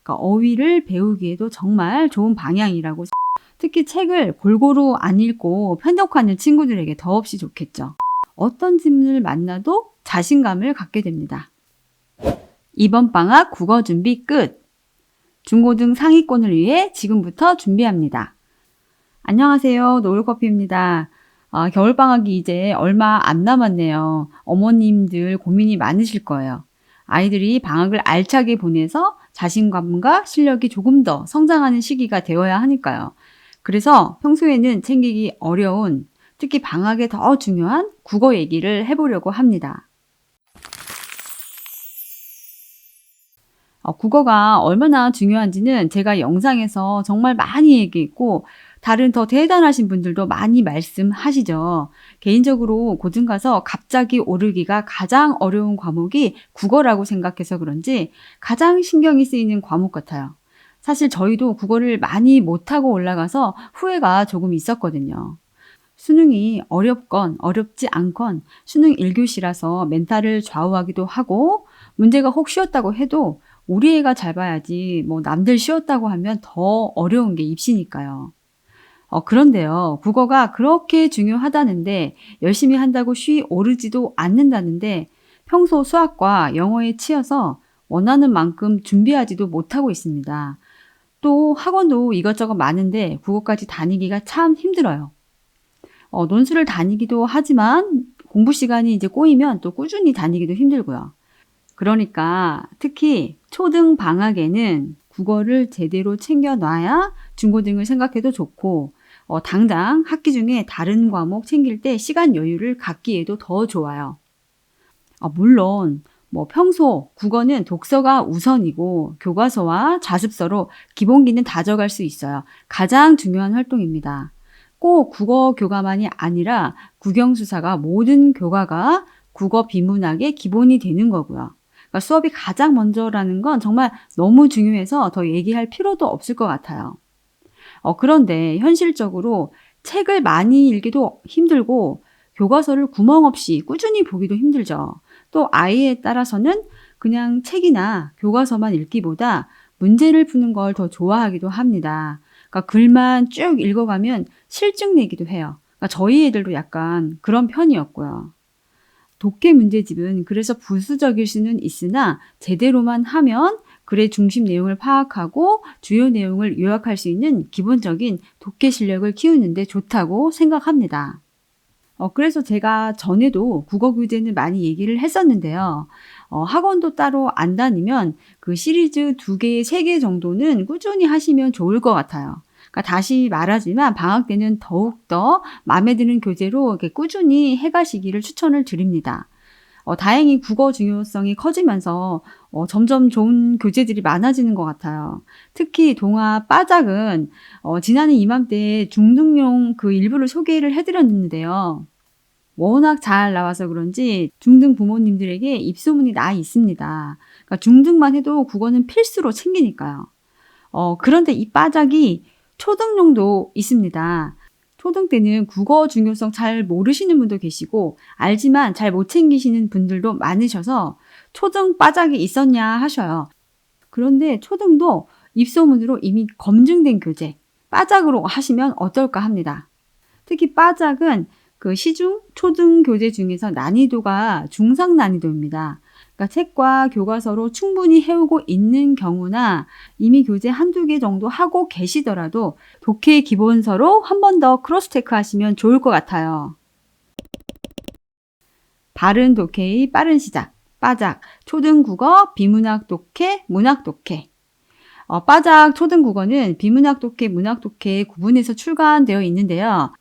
그러니까 어휘를 배우기에도 정말 좋은 방향이라고. 특히 책을 골고루 안 읽고 편독하는 친구들에게 더없이 좋겠죠. 어떤 질문을 만나도 자신감을 갖게 됩니다. 이번 방학 국어 준비 끝! 중고등 상위권을 위해 지금부터 준비합니다. 안녕하세요. 노을커피입니다. 겨울방학이 이제 얼마 안 남았네요. 어머님들 고민이 많으실 거예요. 아이들이 방학을 알차게 보내서 자신감과 실력이 조금 더 성장하는 시기가 되어야 하니까요. 그래서 평소에는 챙기기 어려운, 특히 방학에 더 중요한 국어 얘기를 해보려고 합니다. 국어가 얼마나 중요한지는 제가 영상에서 정말 많이 얘기했고, 다른 더 대단하신 분들도 많이 말씀하시죠. 개인적으로 고등 가서 갑자기 오르기가 가장 어려운 과목이 국어라고 생각해서 그런지 가장 신경이 쓰이는 과목 같아요. 사실 저희도 국어를 많이 못하고 올라가서 후회가 조금 있었거든요. 수능이 어렵건 어렵지 않건 수능 1교시라서 멘탈을 좌우하기도 하고, 문제가 혹 쉬웠다고 해도 우리 애가 잘 봐야지 남들 쉬웠다고 하면 더 어려운 게 입시니까요. 그런데요, 국어가 그렇게 중요하다는데, 열심히 한다고 쉬 오르지도 않는다는데, 평소 수학과 영어에 치여서 원하는 만큼 준비하지도 못하고 있습니다. 또 학원도 이것저것 많은데 국어까지 다니기가 참 힘들어요. 논술을 다니기도 하지만 공부 시간이 이제 꼬이면 또 꾸준히 다니기도 힘들고요. 그러니까 특히 초등 방학에는 국어를 제대로 챙겨놔야 중고등을 생각해도 좋고, 당장 학기 중에 다른 과목 챙길 때 시간 여유를 갖기에도 더 좋아요. 물론 평소 국어는 독서가 우선이고 교과서와 자습서로 기본기는 다져갈 수 있어요. 가장 중요한 활동입니다. 꼭 국어 교과만이 아니라 국영수사가 모든 교과가 국어 비문학의 기본이 되는 거고요. 그러니까 수업이 가장 먼저라는 건 정말 너무 중요해서 더 얘기할 필요도 없을 것 같아요. 그런데 현실적으로 책을 많이 읽기도 힘들고 교과서를 구멍 없이 꾸준히 보기도 힘들죠. 또 아이에 따라서는 그냥 책이나 교과서만 읽기보다 문제를 푸는 걸 더 좋아하기도 합니다. 그러니까 글만 쭉 읽어가면 실증 내기도 해요. 그러니까 저희 애들도 약간 그런 편이었고요. 독해 문제집은 그래서 부수적일 수는 있으나 제대로만 하면 글의 중심 내용을 파악하고 주요 내용을 요약할 수 있는 기본적인 독해 실력을 키우는 데 좋다고 생각합니다. 그래서 제가 전에도 국어 교재는 많이 얘기를 했었는데요. 학원도 따로 안 다니면 그 시리즈 2개, 3개 정도는 꾸준히 하시면 좋을 것 같아요. 그러니까 다시 말하지만 방학 때는 더욱더 마음에 드는 교재로 이렇게 꾸준히 해가시기를 추천을 드립니다. 다행히 국어 중요성이 커지면서 점점 좋은 교재들이 많아지는 것 같아요. 특히 동화 빠작은 지난해 이맘때 중등용 그 일부를 소개를 해드렸는데요. 워낙 잘 나와서 그런지 중등 부모님들에게 입소문이 나 있습니다. 그러니까 중등만 해도 국어는 필수로 챙기니까요. 그런데 이 빠작이 초등용도 있습니다. 초등 때는 국어 중요성 잘 모르시는 분도 계시고 알지만 잘 못 챙기시는 분들도 많으셔서 초등 빠작이 있었냐 하셔요. 그런데 초등도 입소문으로 이미 검증된 교재 빠작으로 하시면 어떨까 합니다. 특히 빠작은 그 시중 초등 교재 중에서 난이도가 중상 난이도입니다. 그러니까 책과 교과서로 충분히 해오고 있는 경우나 이미 교재 한두 개 정도 하고 계시더라도 독해 기본서로 한 번 더 크로스 체크 하시면 좋을 것 같아요. 바른 독해의 빠른 시작, 빠작, 초등국어, 비문학 독해, 문학 독해. 빠작 초등국어는 비문학 독해, 문학 독해 구분해서 출간되어 있는데요.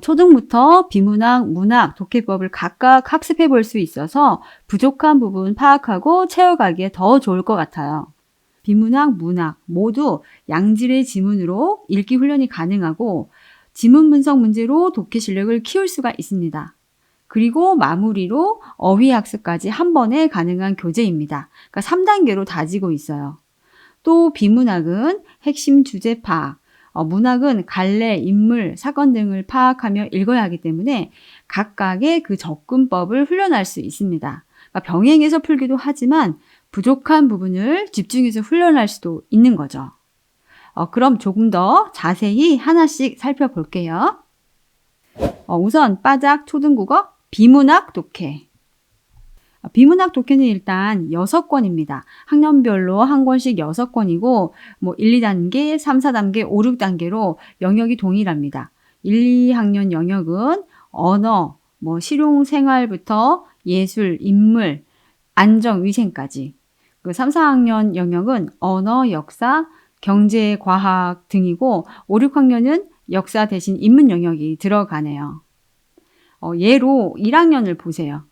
초등부터 비문학, 문학, 독해법을 각각 학습해 볼 수 있어서 부족한 부분 파악하고 채워가기에 더 좋을 것 같아요. 비문학, 문학 모두 양질의 지문으로 읽기 훈련이 가능하고 지문 분석 문제로 독해 실력을 키울 수가 있습니다. 그리고 마무리로 어휘 학습까지 한 번에 가능한 교재입니다. 그러니까 3단계로 다지고 있어요. 또 비문학은 핵심 주제 파악, 문학은 갈래, 인물, 사건 등을 파악하며 읽어야 하기 때문에 각각의 그 접근법을 훈련할 수 있습니다. 그러니까 병행해서 풀기도 하지만 부족한 부분을 집중해서 훈련할 수도 있는 거죠. 그럼 조금 더 자세히 하나씩 살펴볼게요. 우선 빠작 초등국어 비문학 독해. 비문학 독해는 일단 6권입니다. 학년별로 한 권씩 6권이고 1, 2단계, 3, 4단계, 5, 6단계로 영역이 동일합니다. 1, 2학년 영역은 언어, 실용생활부터 예술, 인물, 안정, 위생까지. 그 3, 4학년 영역은 언어, 역사, 경제, 과학 등이고 5, 6학년은 역사 대신 인문 영역이 들어가네요. 예로 1학년을 보세요.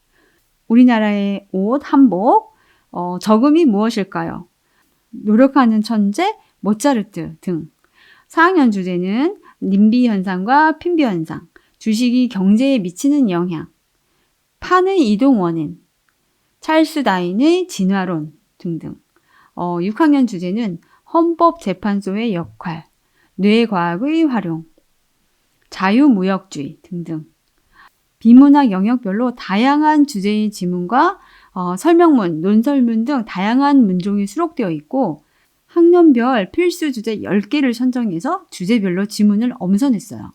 우리나라의 옷, 한복, 적음이 무엇일까요? 노력하는 천재, 모차르트 등. 4학년 주제는 님비 현상과 핀비 현상, 주식이 경제에 미치는 영향, 판의 이동 원인, 찰스 다윈의 진화론 등등. 6학년 주제는 헌법재판소의 역할, 뇌과학의 활용, 자유무역주의 등등. 비문학 영역별로 다양한 주제의 지문과 설명문, 논설문 등 다양한 문종이 수록되어 있고 학년별 필수 주제 10개를 선정해서 주제별로 지문을 엄선했어요.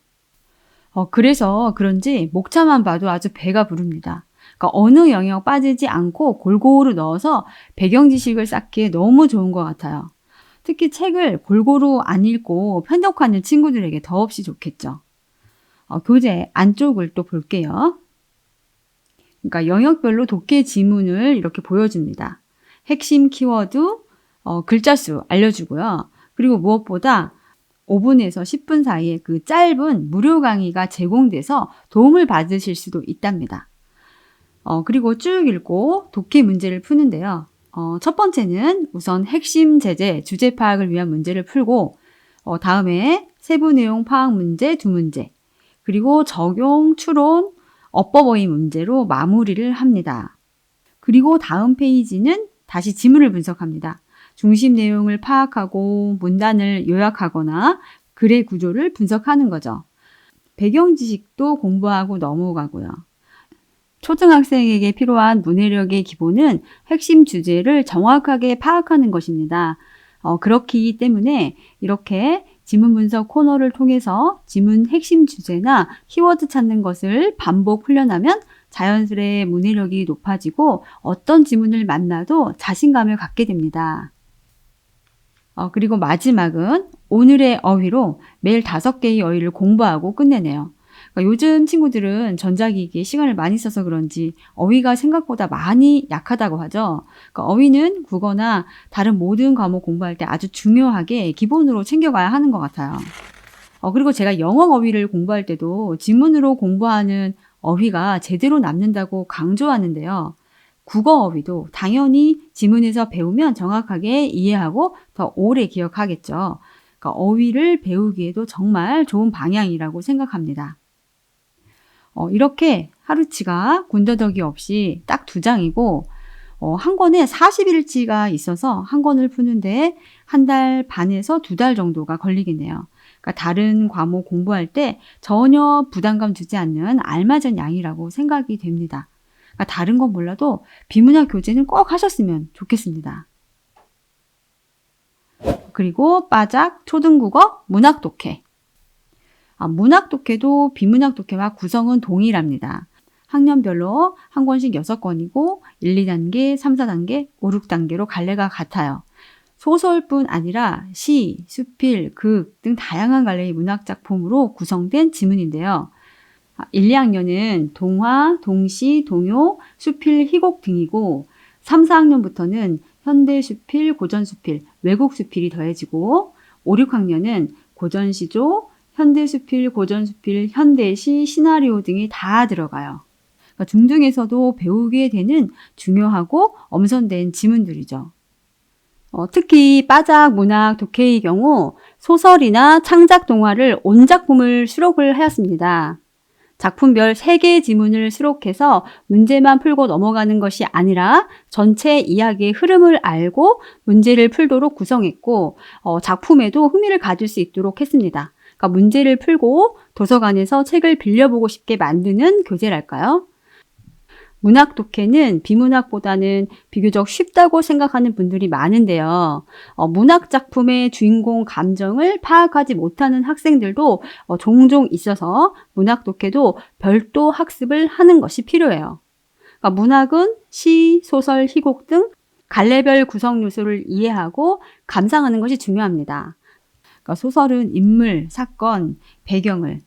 그래서 그런지 목차만 봐도 아주 배가 부릅니다. 그러니까 어느 영역 빠지지 않고 골고루 넣어서 배경 지식을 쌓기에 너무 좋은 것 같아요. 특히 책을 골고루 안 읽고 편독하는 친구들에게 더없이 좋겠죠. 교재 안쪽을 또 볼게요. 그러니까 영역별로 독해 지문을 이렇게 보여줍니다. 핵심 키워드, 글자 수 알려주고요. 그리고 무엇보다 5분에서 10분 사이에 그 짧은 무료 강의가 제공돼서 도움을 받으실 수도 있답니다. 그리고 쭉 읽고 독해 문제를 푸는데요. 첫 번째는 우선 핵심 제재, 주제 파악을 위한 문제를 풀고 다음에 세부 내용 파악 문제 2문제, 그리고 적용, 추론, 어법어휘 문제로 마무리를 합니다. 그리고 다음 페이지는 다시 지문을 분석합니다. 중심 내용을 파악하고 문단을 요약하거나 글의 구조를 분석하는 거죠. 배경 지식도 공부하고 넘어가고요. 초등학생에게 필요한 문해력의 기본은 핵심 주제를 정확하게 파악하는 것입니다. 그렇기 때문에 이렇게 지문 분석 코너를 통해서 지문 핵심 주제나 키워드 찾는 것을 반복 훈련하면 자연스레 문해력이 높아지고 어떤 지문을 만나도 자신감을 갖게 됩니다. 그리고 마지막은 오늘의 어휘로 매일 5개의 어휘를 공부하고 끝내네요. 그러니까 요즘 친구들은 전자기기에 시간을 많이 써서 그런지 어휘가 생각보다 많이 약하다고 하죠. 그러니까 어휘는 국어나 다른 모든 과목 공부할 때 아주 중요하게 기본으로 챙겨가야 하는 것 같아요. 그리고 제가 영어 어휘를 공부할 때도 지문으로 공부하는 어휘가 제대로 남는다고 강조하는데요. 국어 어휘도 당연히 지문에서 배우면 정확하게 이해하고 더 오래 기억하겠죠. 그러니까 어휘를 배우기에도 정말 좋은 방향이라고 생각합니다. 이렇게 하루치가 군더더기 없이 딱 2장이고 한 권에 40일치가 있어서 한 권을 푸는데 1달 반에서 2달 정도가 걸리겠네요. 그러니까 다른 과목 공부할 때 전혀 부담감 주지 않는 알맞은 양이라고 생각이 됩니다. 그러니까 다른 건 몰라도 비문학 교재는 꼭 하셨으면 좋겠습니다. 그리고 빠작 초등국어 문학 독해. 문학 독해도 비문학 독해와 구성은 동일합니다. 학년별로 한 권씩 6권이고 1, 2단계, 3, 4단계, 5, 6단계로 갈래가 같아요. 소설뿐 아니라 시, 수필, 극 등 다양한 갈래의 문학 작품으로 구성된 지문인데요. 1, 2학년은 동화, 동시, 동요, 수필, 희곡 등이고 3, 4학년부터는 현대 수필, 고전 수필, 외국 수필이 더해지고 5, 6학년은 고전 시조, 현대 수필, 고전 수필, 현대시, 시나리오 등이 다 들어가요. 그러니까 중등에서도 배우게 되는 중요하고 엄선된 지문들이죠. 특히 빠작 문학 독해의 경우 소설이나 창작 동화를 온작품을 수록을 하였습니다. 작품별 3개의 지문을 수록해서 문제만 풀고 넘어가는 것이 아니라 전체 이야기의 흐름을 알고 문제를 풀도록 구성했고 작품에도 흥미를 가질 수 있도록 했습니다. 그러니까 문제를 풀고 도서관에서 책을 빌려보고 싶게 만드는 교재랄까요? 문학 독해는 비문학보다는 비교적 쉽다고 생각하는 분들이 많은데요. 문학 작품의 주인공 감정을 파악하지 못하는 학생들도 종종 있어서 문학 독해도 별도 학습을 하는 것이 필요해요. 그러니까 문학은 시, 소설, 희곡 등 갈래별 구성 요소를 이해하고 감상하는 것이 중요합니다. 그러니까 소설은 인물, 사건, 배경을,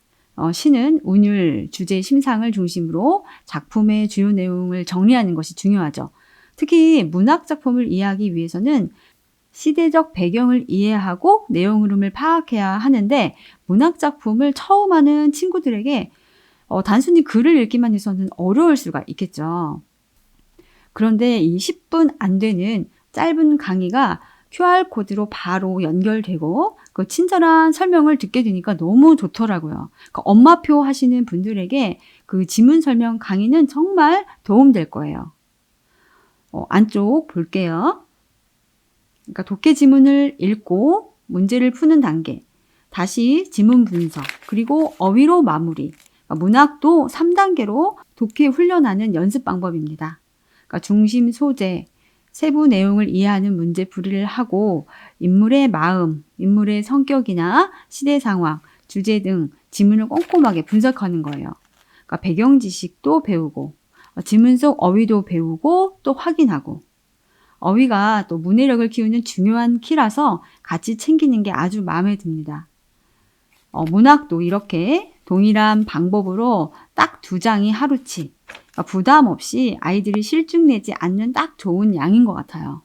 시는 운율, 주제, 심상을 중심으로 작품의 주요 내용을 정리하는 것이 중요하죠. 특히 문학 작품을 이해하기 위해서는 시대적 배경을 이해하고 내용 흐름을 파악해야 하는데 문학 작품을 처음 하는 친구들에게 단순히 글을 읽기만 해서는 어려울 수가 있겠죠. 그런데 이 10분 안 되는 짧은 강의가 QR코드로 바로 연결되고 그 친절한 설명을 듣게 되니까 너무 좋더라고요. 그러니까 엄마표 하시는 분들에게 그 지문 설명 강의는 정말 도움될 거예요. 안쪽 볼게요. 그러니까 독해 지문을 읽고 문제를 푸는 단계, 다시 지문 분석, 그리고 어휘로 마무리. 그러니까 문학도 3단계로 독해 훈련하는 연습 방법입니다. 그러니까 중심 소재, 세부 내용을 이해하는 문제풀이를 하고 인물의 마음, 인물의 성격이나 시대 상황, 주제 등 지문을 꼼꼼하게 분석하는 거예요. 그러니까 배경 지식도 배우고 지문 속 어휘도 배우고 또 확인하고 어휘가 또 문해력을 키우는 중요한 키라서 같이 챙기는 게 아주 마음에 듭니다. 문학도 이렇게 동일한 방법으로 딱 2장이 하루치, 그러니까 부담 없이 아이들이 실증 내지 않는 딱 좋은 양인 것 같아요.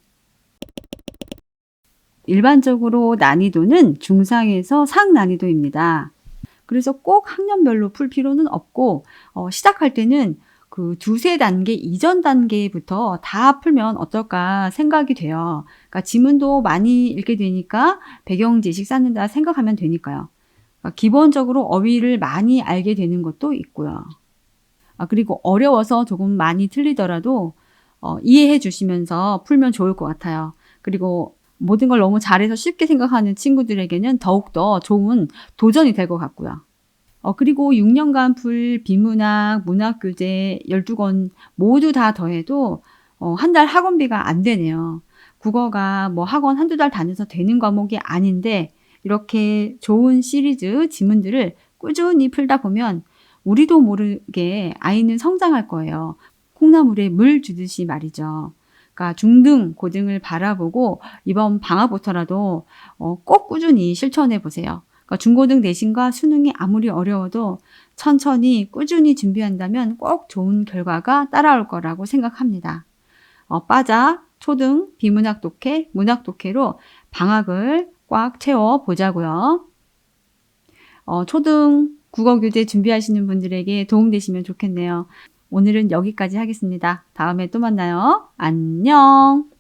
일반적으로 난이도는 중상에서 상난이도입니다. 그래서 꼭 학년별로 풀 필요는 없고 시작할 때는 그 2-3단계 이전 단계부터 다 풀면 어떨까 생각이 돼요. 그러니까 지문도 많이 읽게 되니까 배경 지식 쌓는다 생각하면 되니까요. 그러니까 기본적으로 어휘를 많이 알게 되는 것도 있고요. 그리고 어려워서 조금 많이 틀리더라도 이해해 주시면서 풀면 좋을 것 같아요. 그리고 모든 걸 너무 잘해서 쉽게 생각하는 친구들에게는 더욱더 좋은 도전이 될 것 같고요. 그리고 6년간 풀 비문학, 문학교재 12권 모두 다 더해도 한 달 학원비가 안 되네요. 국어가 뭐 학원 한두 달 다녀서 되는 과목이 아닌데 이렇게 좋은 시리즈 지문들을 꾸준히 풀다 보면 우리도 모르게 아이는 성장할 거예요. 콩나물에 물 주듯이 말이죠. 그러니까 중등, 고등을 바라보고 이번 방학부터라도 꼭 꾸준히 실천해 보세요. 그러니까 중고등 내신과 수능이 아무리 어려워도 천천히 꾸준히 준비한다면 꼭 좋은 결과가 따라올 거라고 생각합니다. 빠자, 초등, 비문학 독해, 문학 독해로 방학을 꽉 채워 보자고요. 초등 국어 교재 준비하시는 분들에게 도움되시면 좋겠네요. 오늘은 여기까지 하겠습니다. 다음에 또 만나요. 안녕.